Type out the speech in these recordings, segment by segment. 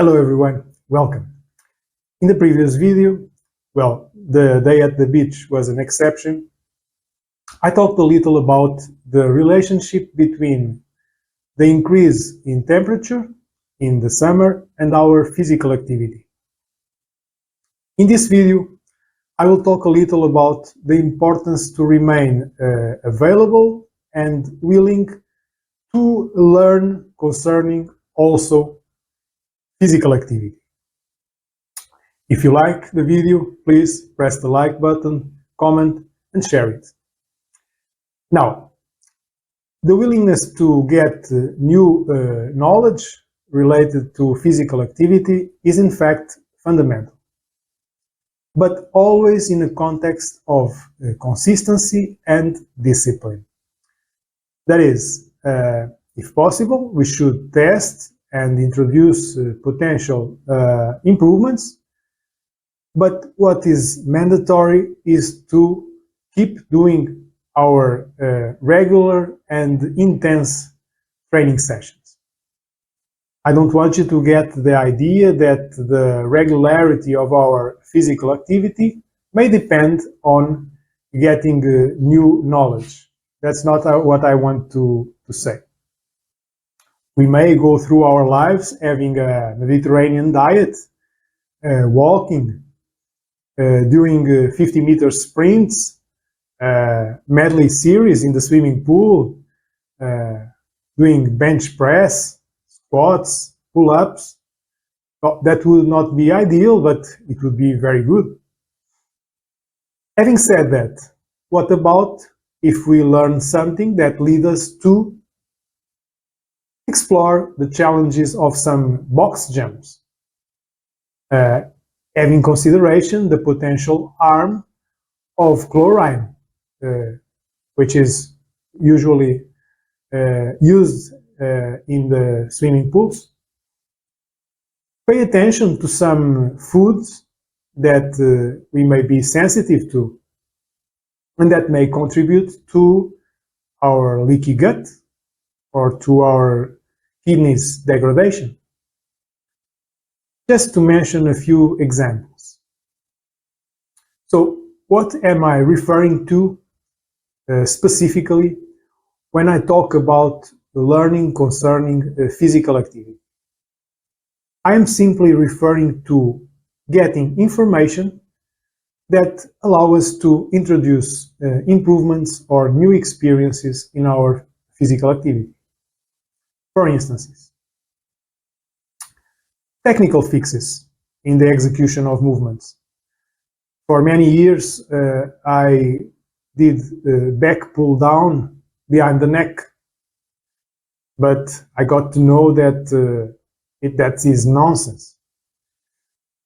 Hello everyone, welcome. In the previous video, well, the day at the beach was an exception. I talked a little about the relationship between the increase in temperature in the summer and our physical activity. In this video, I will talk a little about the importance to remain available and willing to learn concerning also physical activity. If you like the video, please press the like button, comment, and share it. Now, the willingness to get new knowledge related to physical activity is in fact fundamental, but always in a context of consistency and discipline. That is, if possible, we should test and introduce potential improvements. But what is mandatory is to keep doing our regular and intense training sessions. I don't want you to get the idea that the regularity of our physical activity may depend on getting new knowledge. That's not what I want to say. We may go through our lives having a Mediterranean diet, walking, doing 50-meter sprints, medley series in the swimming pool, doing bench press, squats, pull-ups. That would not be ideal, but it would be very good. Having said that, what about if we learn something that leads us to explore the challenges of some box jumps? Having consideration the potential harm of chlorine, which is usually used in the swimming pools. Pay attention to some foods that we may be sensitive to and that may contribute to our leaky gut or to our kidneys degradation. Just to mention a few examples. So, what am I referring to specifically when I talk about learning concerning physical activity? I am simply referring to getting information that allow us to introduce improvements or new experiences in our physical activity. For instance, technical fixes in the execution of movements. For many years, I did back pull down behind the neck, but I got to know that that is nonsense.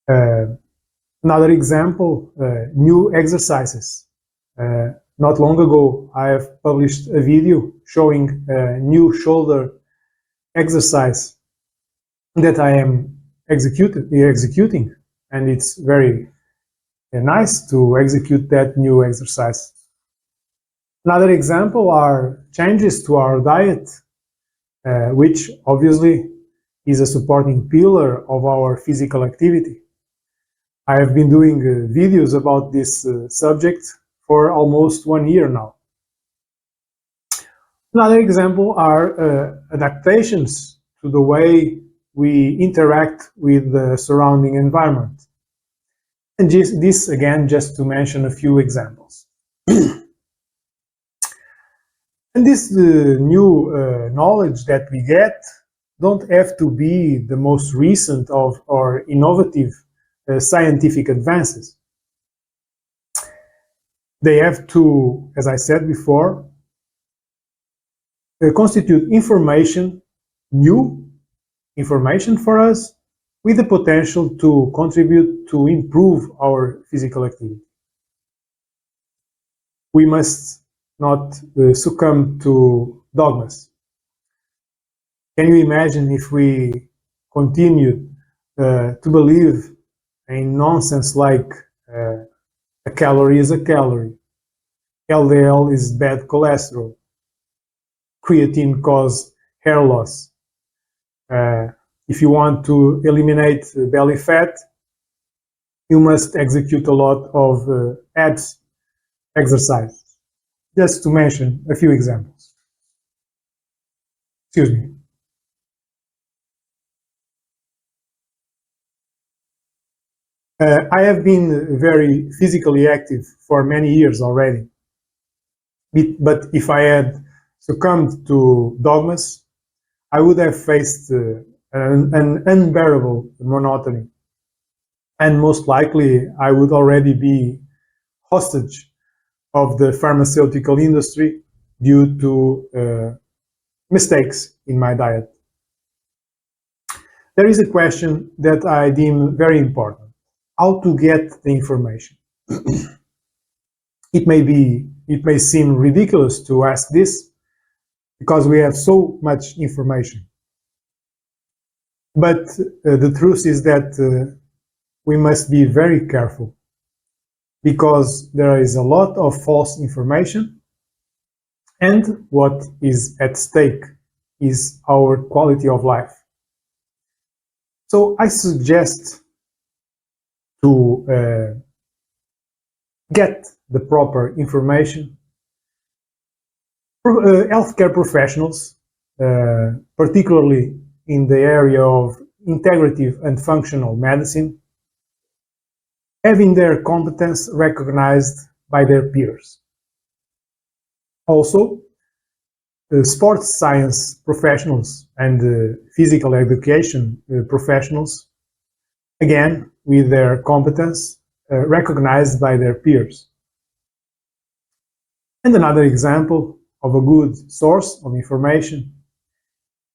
Another example, new exercises. Not long ago, I have published a video showing a new shoulder exercise that I am executing, and it's very nice to execute that new exercise. Another example are changes to our diet, which obviously is a supporting pillar of our physical activity. I have been doing videos about this subject for almost 1 year now. Another example are adaptations to the way we interact with the surrounding environment. And this again, just to mention a few examples. And this new knowledge that we get don't have to be the most recent or innovative scientific advances. They have to, as I said before, constitute information, new information for us, with the potential to contribute to improve our physical activity. We must not succumb to dogmas. Can you imagine if we continued to believe in nonsense like a calorie is a calorie, LDL is bad cholesterol, creatine causes hair loss, if you want to eliminate belly fat, you must execute a lot of abs exercise. Just to mention a few examples. Excuse me. I have been very physically active for many years already. But if I had succumbed to dogmas, I would have faced an unbearable monotony. And most likely, I would already be hostage of the pharmaceutical industry due to mistakes in my diet. There is a question that I deem very important: how to get the information. It may seem ridiculous to ask this because we have so much information. But the truth is that we must be very careful because there is a lot of false information, and what is at stake is our quality of life. So I suggest to get the proper information. Healthcare professionals, particularly in the area of integrative and functional medicine, having their competence recognized by their peers. Also, sports science professionals and physical education professionals, again, with their competence recognized by their peers. And another example of a good source of information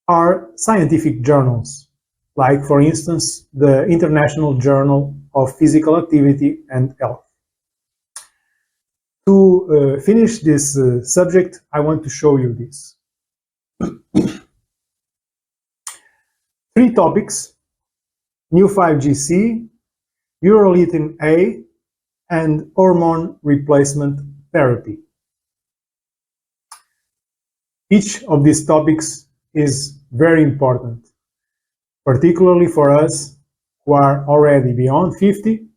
are scientific journals, like, for instance, the International Journal of Physical Activity and Health. To finish this subject, I want to show you this. 3 topics: new 5GC, urolithin A, and hormone replacement therapy. Each of these topics is very important, particularly for us who are already beyond 50.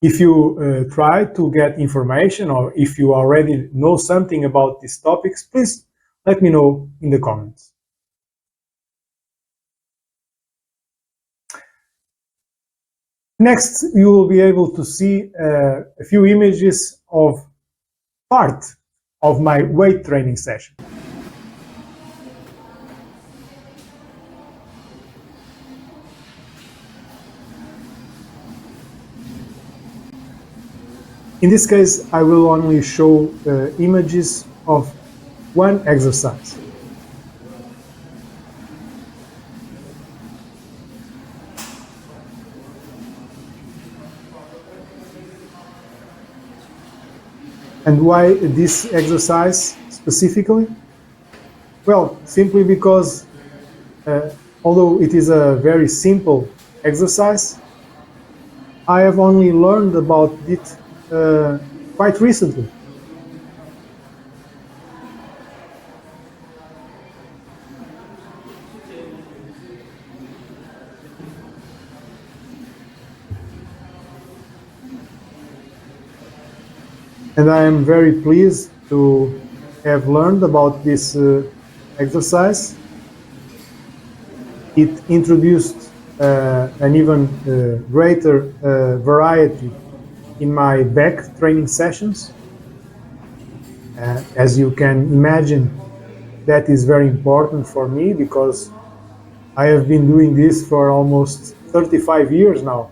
If you try to get information, or if you already know something about these topics, please let me know in the comments. Next, you will be able to see a few images of part of my weight training session. In this case, I will only show images of one exercise. And why this exercise specifically? Well, simply because although it is a very simple exercise, I have only learned about it quite recently. And I am very pleased to have learned about this exercise. It introduced an even greater variety in my back training sessions. As you can imagine, that is very important for me because I have been doing this for almost 35 years now.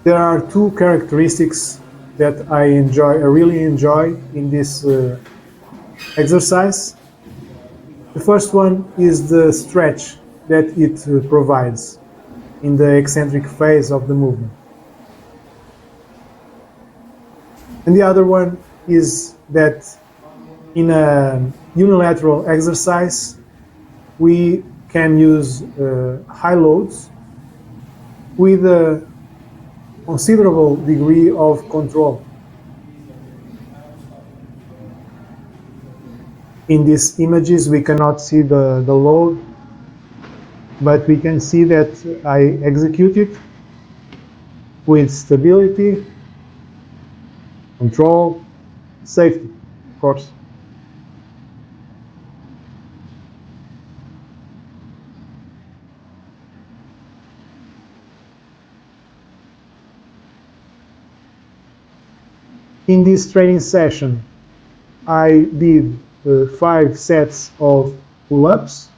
There are 2 characteristics that I really enjoy in this exercise. The first one is the stretch that it provides in the eccentric phase of the movement. And the other one is that in a unilateral exercise, we can use high loads with a considerable degree of control. In these images, we cannot see the load, but we can see that I execute it with stability, control, safety, of course. In this training session, I did 5 sets of pull-ups,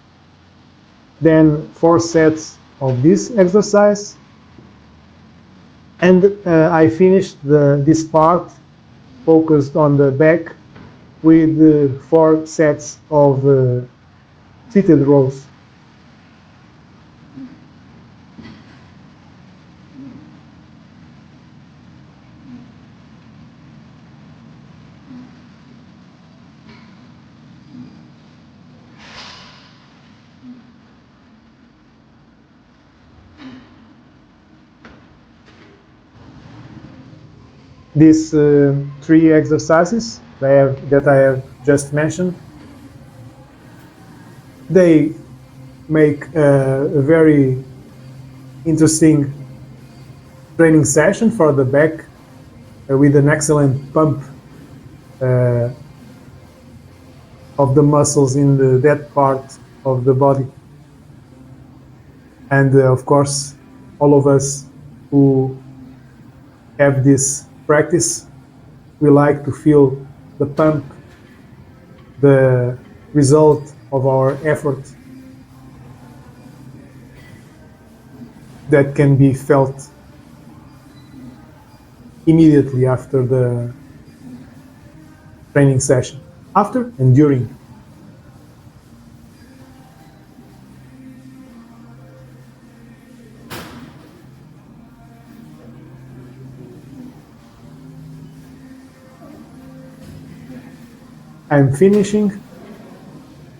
then 4 sets of this exercise, and I finished this part focused on the back with 4 sets of seated rows. These 3 exercises that I have just mentioned, they make a very interesting training session for the back with an excellent pump of the muscles in that part of the body. And of course, all of us who have this practice, we like to feel the pump, the result of our effort that can be felt immediately after the training session, after and during. I'm finishing.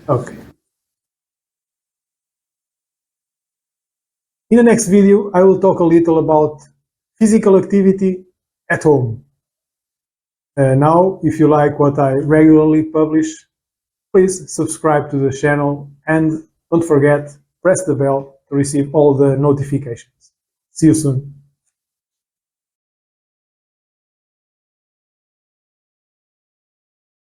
Okay. In the next video, I will talk a little about physical activity at home. Now, if you like what I regularly publish, please subscribe to the channel and don't forget, press the bell to receive all the notifications. See you soon.